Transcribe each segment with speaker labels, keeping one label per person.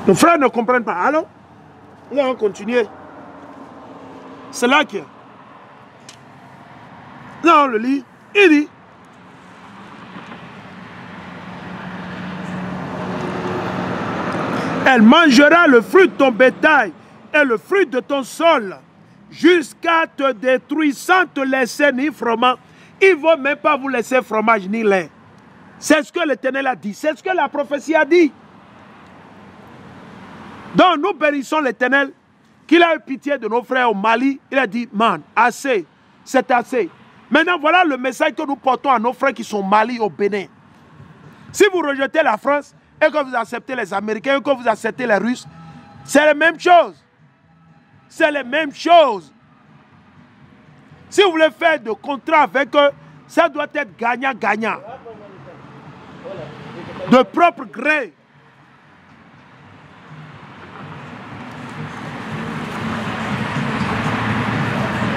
Speaker 1: Nos frères ne comprennent pas. Alors, nous allons continuer. C'est là que... Non, on le lit. Il dit... Elle mangera le fruit de ton bétail et le fruit de ton sol jusqu'à te détruire sans te laisser ni froment. Il ne va même pas vous laisser fromage ni lait. C'est ce que l'Éternel a dit. C'est ce que la prophétie a dit. Donc nous bénissons l'Éternel qu'il a eu pitié de nos frères au Mali. Il a dit, man, assez, c'est assez. Maintenant, voilà le message que nous portons à nos frères qui sont au Mali, au Bénin. Si vous rejetez la France, et que vous acceptez les Américains, et que vous acceptez les Russes, c'est la même chose. C'est la même chose. Si vous voulez faire de contrat avec eux, ça doit être gagnant-gagnant. De propre gré.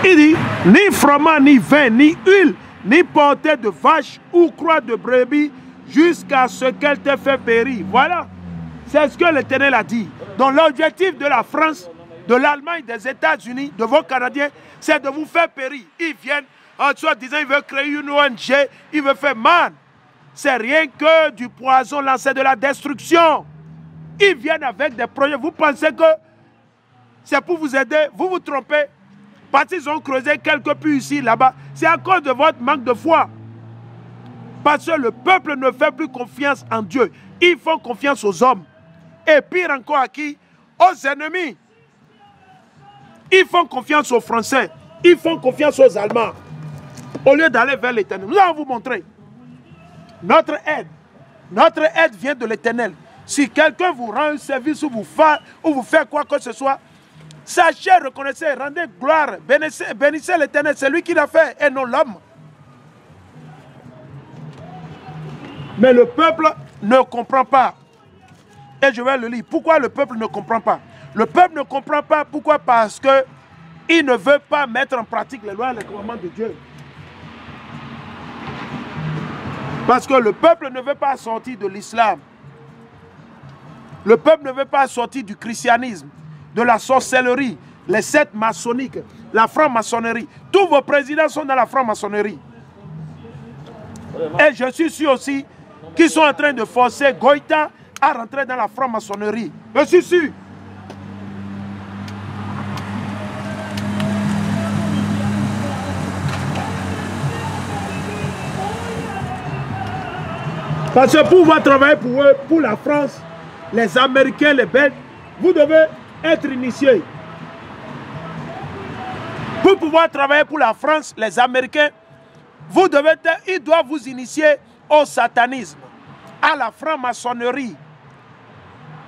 Speaker 1: Il dit, ni froment, ni vin, ni huile, ni portée de vache ou croix de brebis, jusqu'à ce qu'elle te fait périr. Voilà. C'est ce que l'Éternel a dit. Donc l'objectif de la France, de l'Allemagne, des États-Unis, de vos Canadiens, c'est de vous faire périr. Ils viennent en soi disant ils veulent créer une ONG, ils veulent faire man. C'est rien que du poison lancé, de la destruction. Ils viennent avec des projets. Vous pensez que c'est pour vous aider, vous vous trompez. Parce qu'ils ont creusé quelques puits ici, là-bas. C'est à cause de votre manque de foi. Parce que le peuple ne fait plus confiance en Dieu. Ils font confiance aux hommes. Et pire encore à qui? Aux ennemis. Ils font confiance aux Français. Ils font confiance aux Allemands. Au lieu d'aller vers l'Éternel. Nous allons vous montrer. Notre aide vient de l'Éternel. Si quelqu'un vous rend un service ou vous fait quoi que ce soit, sachez, reconnaissez, rendez gloire, bénissez l'Éternel. C'est lui qui l'a fait et non l'homme. Mais le peuple ne comprend pas. Et je vais le lire. Pourquoi le peuple ne comprend pas? Le peuple ne comprend pas. Pourquoi? Parce qu'il ne veut pas mettre en pratique les lois et les commandements de Dieu. Parce que le peuple ne veut pas sortir de l'islam. Le peuple ne veut pas sortir du christianisme, de la sorcellerie, les sectes maçonniques, la franc-maçonnerie. Tous vos présidents sont dans la franc-maçonnerie. Et je suis sûr aussi qu'ils sont en train de forcer Goïta à rentrer dans la franc-maçonnerie. Je suis sûr. Parce que pour pouvoir travailler pour eux, pour la France, les Américains, les Belges, vous devez être initiés. Pour pouvoir travailler pour la France, les Américains, ils doivent vous initier au satanisme, à la franc-maçonnerie.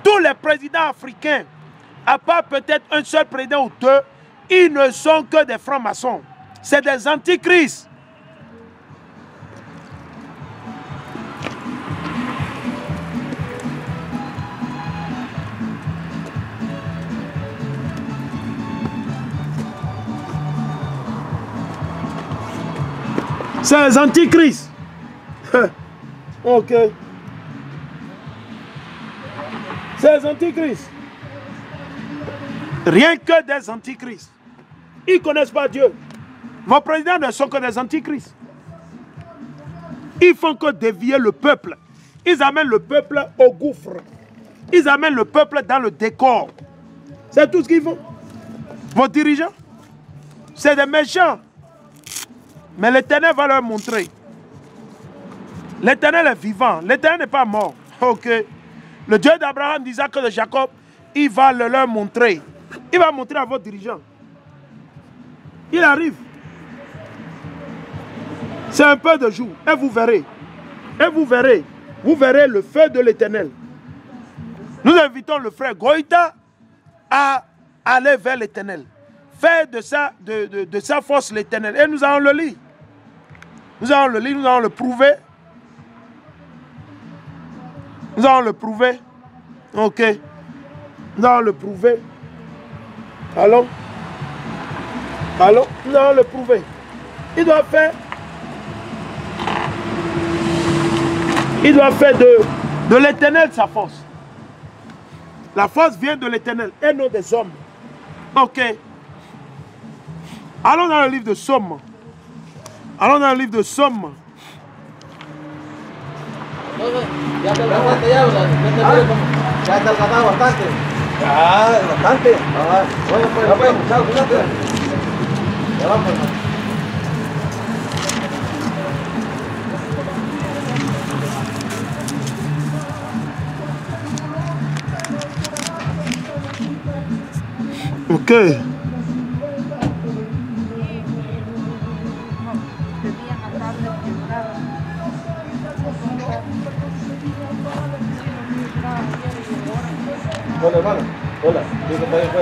Speaker 1: Tous les présidents africains, à part peut-être un seul président ou deux, ils ne sont que des francs-maçons. C'est des antichrists. C'est les antichrists. Ok. C'est les antichrists. Rien que des antichrists. Ils ne connaissent pas Dieu. Vos présidents ne sont que des antichrists. Ils font que dévier le peuple. Ils amènent le peuple au gouffre. Ils amènent le peuple dans le décor. C'est tout ce qu'ils font. Vos dirigeants, c'est des méchants. Mais l'Éternel va leur montrer. L'Éternel est vivant. L'Éternel n'est pas mort. Ok. Le Dieu d'Abraham, d'Isaac et de Jacob, il va le leur montrer. Il va montrer à vos dirigeants. Il arrive. C'est un peu de jour. Et vous verrez. Et vous verrez. Vous verrez le feu de l'Éternel. Nous invitons le frère Goïta à aller vers l'Éternel. Faire de sa force l'Éternel. Et nous allons le lire. Nous allons le lire, nous allons le prouver. Nous allons le prouver. Ok. Nous allons le prouver. Allons. Allons. Nous allons le prouver. Il doit faire. Il doit faire de l'Éternel sa force. La force vient de l'Éternel et non des hommes. Ok. Allons dans le livre de Somme. Allons dans le livre de Somme. Ok.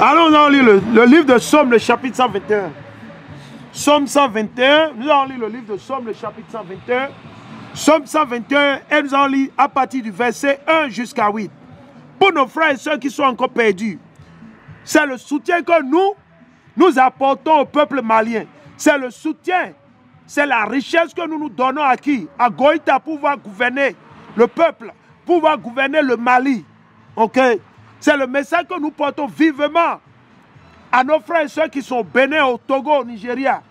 Speaker 1: Allons, on lit le livre de Somme, le chapitre 121. Somme 121, nous allons lire le livre de Somme, le chapitre 121. Somme 121, et nous allons lire à partir du verset 1 jusqu'à 8. Pour nos frères et sœurs qui sont encore perdus, c'est le soutien que nous apportons au peuple malien. C'est le soutien, c'est la richesse que nous donnons à qui? À Goïta pour pouvoir gouverner le peuple, pour pouvoir gouverner le Mali. Ok? C'est le message que nous portons vivement à nos frères et sœurs qui sont au Bénin, au Togo, au Nigeria.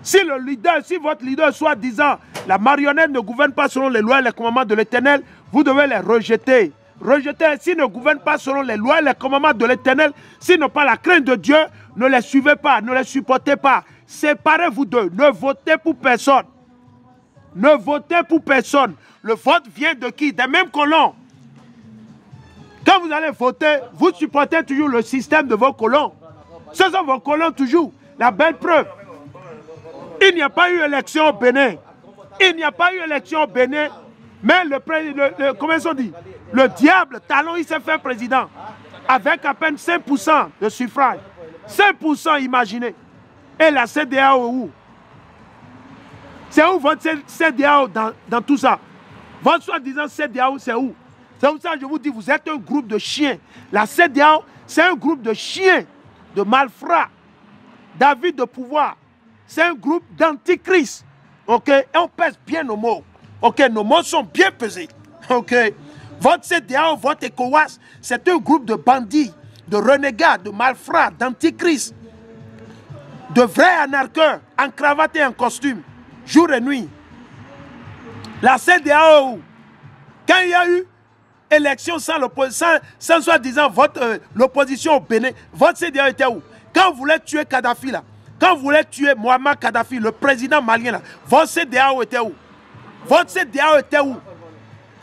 Speaker 1: Si le leader, si votre leader soi-disant, la marionnette ne gouverne pas selon les lois et les commandements de l'Éternel, vous devez les rejeter. Rejeter, s'ils ne gouvernent pas selon les lois et les commandements de l'Éternel, s'ils n'ont pas la crainte de Dieu, ne les suivez pas, ne les supportez pas. Séparez-vous d'eux, ne votez pour personne. Ne votez pour personne. Le vote vient de qui? Des mêmes colons. Quand vous allez voter, vous supportez toujours le système de vos colons. Ce sont vos colons toujours. La belle preuve. Il n'y a pas eu élection au Bénin. Il n'y a pas eu élection au Bénin. Mais comment on dit? Le diable, Talon, il s'est fait président. Avec à peine 5% de suffrage. 5%, imaginez. Et la CEDEAO où? C'est où votre CEDEAO dans tout ça? Votre soi-disant CEDEAO, c'est où? C'est pour ça que je vous dis, vous êtes un groupe de chiens. La CEDEAO, c'est un groupe de chiens, de malfrats, d'avis de pouvoir. C'est un groupe d'antichrist. Ok? Et on pèse bien nos mots. Ok? Nos mots sont bien pesés. Ok? Votre CEDEAO, votre ECOWAS, c'est un groupe de bandits, de renégats, de malfrats, d'antichrist, de vrais anarcheurs, en cravate et en costume, jour et nuit. La CEDEAO, quand il y a eu élection sans soi-disant l'opposition au Bénin, votre CEDEAO était où? Quand vous voulez tuer Kadhafi là, quand vous voulez tuer Mohamed Kadhafi, le président malien là, votre CEDEAO était où? Votre CEDEAO était où?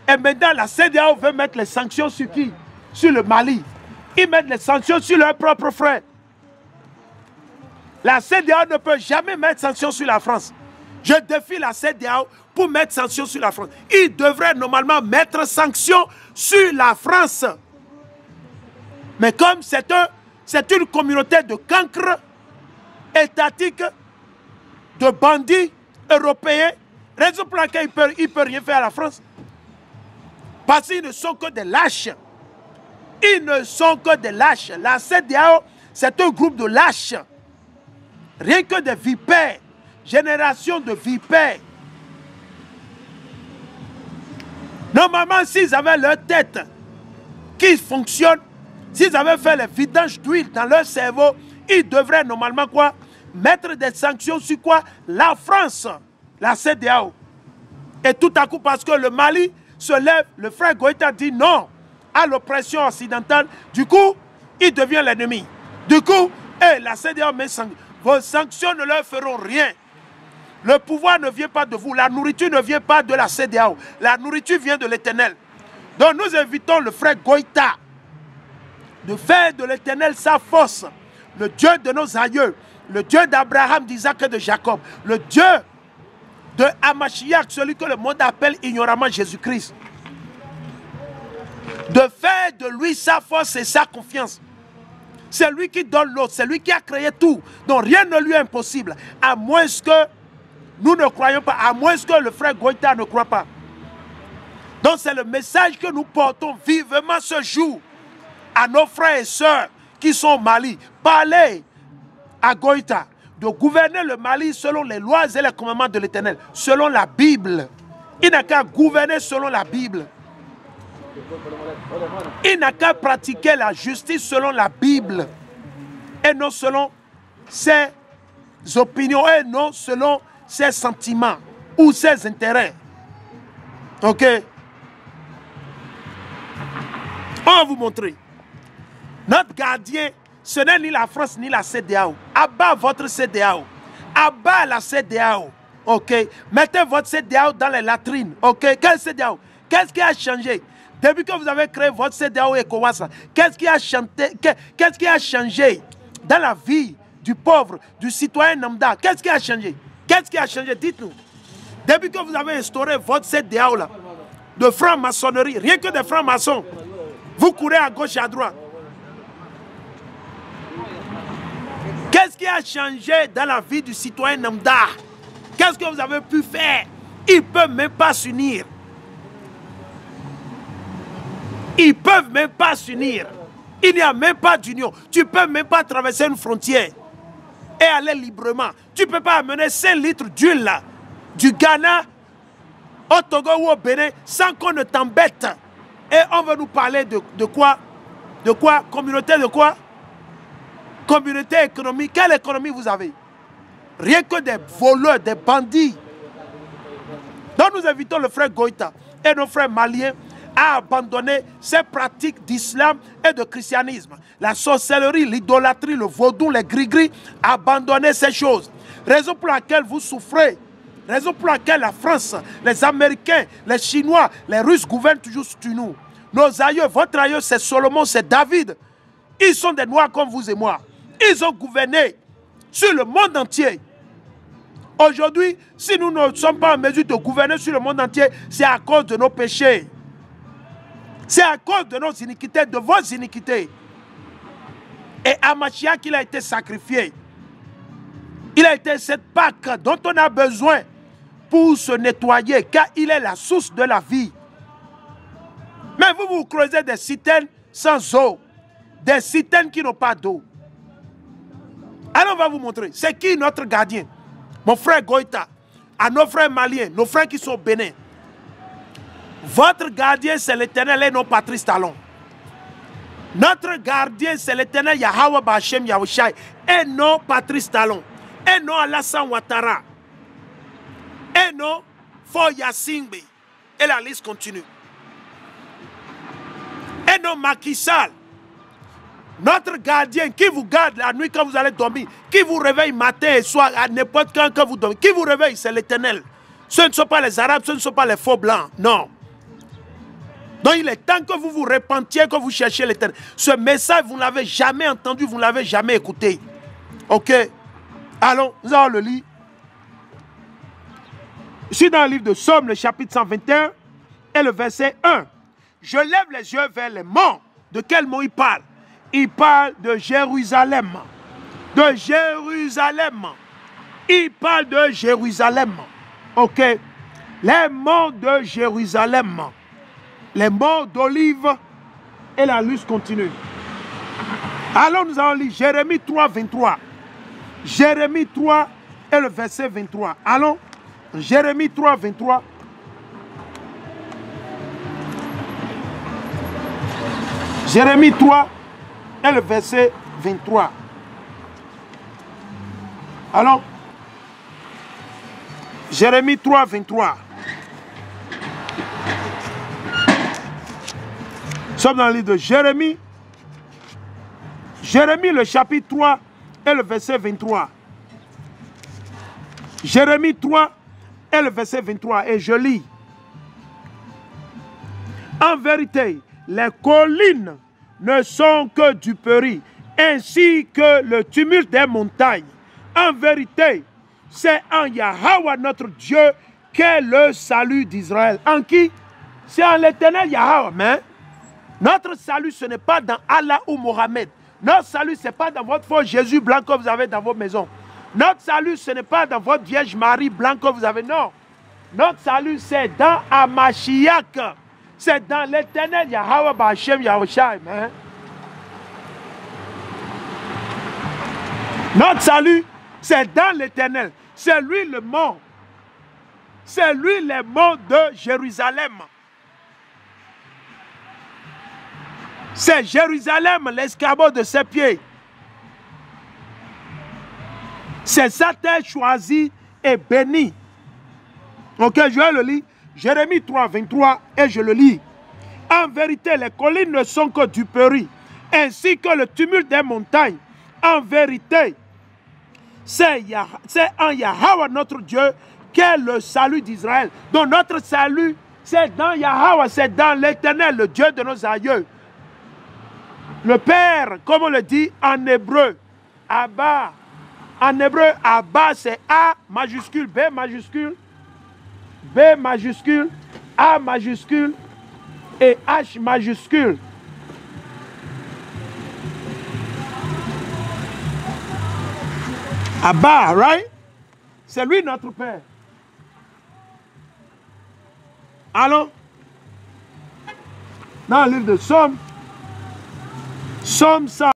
Speaker 1: Et maintenant la CEDEAO veut mettre les sanctions sur qui? Sur le Mali. Ils mettent les sanctions sur leurs propres frères. La CEDEAO ne peut jamais mettre sanctions sur la France. Je défie la CEDEAO pour mettre sanctions sur la France. Ils devraient normalement mettre sanctions sur la France. Mais comme c'est une communauté de cancres étatiques, de bandits européens, raison pour laquelle il ne peut rien faire à la France. Parce qu'ils ne sont que des lâches. Ils ne sont que des lâches. La CEDEAO, c'est un groupe de lâches. Rien que des vipères. Génération de vipères. Normalement, s'ils avaient leur tête qui fonctionne, s'ils avaient fait les vidanges d'huile dans leur cerveau, ils devraient normalement quoi? Mettre des sanctions sur quoi? La France, la CEDEAO. Et tout à coup, parce que le Mali se lève, le frère Goïta dit non à l'oppression occidentale. Du coup, il devient l'ennemi. Du coup, la CEDEAO met sanctions. Vos sanctions ne leur feront rien. Le pouvoir ne vient pas de vous. La nourriture ne vient pas de la CEDEAO. La nourriture vient de l'Éternel. Donc nous invitons le frère Goïta de faire de l'Éternel sa force. Le Dieu de nos aïeux. Le Dieu d'Abraham, d'Isaac et de Jacob. Le Dieu de Hamashiach, celui que le monde appelle ignoramment Jésus-Christ. De faire de lui sa force et sa confiance. C'est lui qui donne l'autre, c'est lui qui a créé tout. Donc rien ne lui est impossible. À moins que nous ne croyons pas, à moins que le frère Goïta ne croit pas. Donc c'est le message que nous portons vivement ce jour à nos frères et sœurs qui sont au Mali. Parlez à Goïta de gouverner le Mali selon les lois et les commandements de l'Éternel, selon la Bible. Il n'a qu'à gouverner selon la Bible. Il n'a qu'à pratiquer la justice selon la Bible et non selon ses opinions et non selon ses sentiments ou ses intérêts. Ok? On va vous montrer. Notre gardien, ce n'est ni la France ni la CEDEAO. Abat votre CEDEAO. Abat la CEDEAO. Ok? Mettez votre CEDEAO dans les latrines. Ok? Quel CEDEAO? Qu'est-ce qui a changé? Depuis que vous avez créé votre CEDEAO ECOWAS, qu'est-ce qui a changé dans la vie du pauvre, du citoyen lambda? Qu'est-ce qui a changé? Qu'est-ce qui a changé? Dites-nous. Depuis que vous avez instauré votre CEDEAO là, de franc-maçonnerie, rien que des francs-maçons, vous courez à gauche et à droite. Qu'est-ce qui a changé dans la vie du citoyen lambda? Qu'est-ce que vous avez pu faire? Ils ne peuvent même pas s'unir. Ils ne peuvent même pas s'unir. Il n'y a même pas d'union. Tu ne peux même pas traverser une frontière et aller librement. Tu ne peux pas amener 5 litres d'huile du Ghana au Togo ou au Bénin sans qu'on ne t'embête. Et on veut nous parler de quoi? De quoi? Communauté de quoi? Communauté économique. Quelle économie vous avez? Rien que des voleurs, des bandits. Donc nous invitons le frère Goïta et nos frères maliens à abandonner ces pratiques d'islam et de christianisme. La sorcellerie, l'idolâtrie, le vaudou, les gris-gris, abandonnez ces choses. Raison pour laquelle vous souffrez. Raison pour laquelle la France, les Américains, les Chinois, les Russes gouvernent toujours sur nous. Nos aïeux, votre aïeux c'est Solomon, c'est David. Ils sont des Noirs comme vous et moi. Ils ont gouverné sur le monde entier. Aujourd'hui, si nous ne sommes pas en mesure de gouverner sur le monde entier, c'est à cause de nos péchés. C'est à cause de nos iniquités, de vos iniquités. Et à Mashiach, il a été sacrifié. Il a été cette Pâque dont on a besoin pour se nettoyer, car il est la source de la vie. Mais vous creusez des citernes sans eau, des citernes qui n'ont pas d'eau. Alors on va vous montrer, c'est qui notre gardien? Mon frère Goïta, à nos frères maliens, nos frères qui sont au Bénin. Votre gardien, c'est l'Éternel et non Patrice Talon. Notre gardien, c'est l'Éternel Yahweh Bachem Yahushai et non Patrice Talon. Et non Alassane Ouattara. Et non Foya Singbe. Et la liste continue. Et non Macky Sall. Notre gardien qui vous garde la nuit quand vous allez dormir, qui vous réveille matin et soir, à n'importe quand vous dormez, qui vous réveille, c'est l'Éternel. Ce ne sont pas les Arabes, ce ne sont pas les faux blancs, non. Donc il est temps que vous vous repentiez, que vous cherchiez l'Éternel. Ce message, vous ne l'avez jamais entendu, vous ne l'avez jamais écouté. Ok? Allons, nous allons le lire. Je suis dans le livre de Somme, le chapitre 121 et le verset 1. Je lève les yeux vers les monts. De quel mont il parle? Il parle de Jérusalem. De Jérusalem. Il parle de Jérusalem. Ok? Les monts de Jérusalem. Les monts d'Olive. Et la liste continue. Alors nous allons lire Jérémie 3, 23. Jérémie 3 et le verset 23. Allons. Jérémie 3, 23. Jérémie 3 et le verset 23. Allons. Jérémie 3, 23. Nous sommes dans le livre de Jérémie. Jérémie, le chapitre 3 et le verset 23. Jérémie 3 et le verset 23. Et je lis. En vérité, les collines ne sont que duperie, ainsi que le tumulte des montagnes. En vérité, c'est en Yahweh notre Dieu qu'est le salut d'Israël. En qui? C'est en l'Éternel Yahweh. Mais notre salut, ce n'est pas dans Allah ou Mohamed. Notre salut, ce n'est pas dans votre faux Jésus blanc que vous avez dans vos maisons. Notre salut, ce n'est pas dans votre Vierge Marie blanc que vous avez. Non. Notre salut, c'est dans Amashiach. C'est dans l'Éternel Yahweh Bachem Yahushai. Notre salut, c'est dans l'Éternel. C'est lui le mont. C'est lui les monts de Jérusalem. C'est Jérusalem, l'escabeau de ses pieds. C'est sa terre choisie et bénie. Ok, je vais le lire. Jérémie 3, 23, et je le lis. En vérité, les collines ne sont que duperies, ainsi que le tumulte des montagnes. En vérité, c'est en Yahweh notre Dieu qu'est le salut d'Israël. Donc notre salut, c'est dans Yahweh, c'est dans l'Éternel, le Dieu de nos aïeux. Le Père, comme on le dit en hébreu, Abba. En hébreu, Abba, c'est A majuscule, B majuscule, B majuscule, A majuscule et H majuscule. Abba, right? C'est lui notre Père. Allons? Dans le livre de Somme, Somme 100.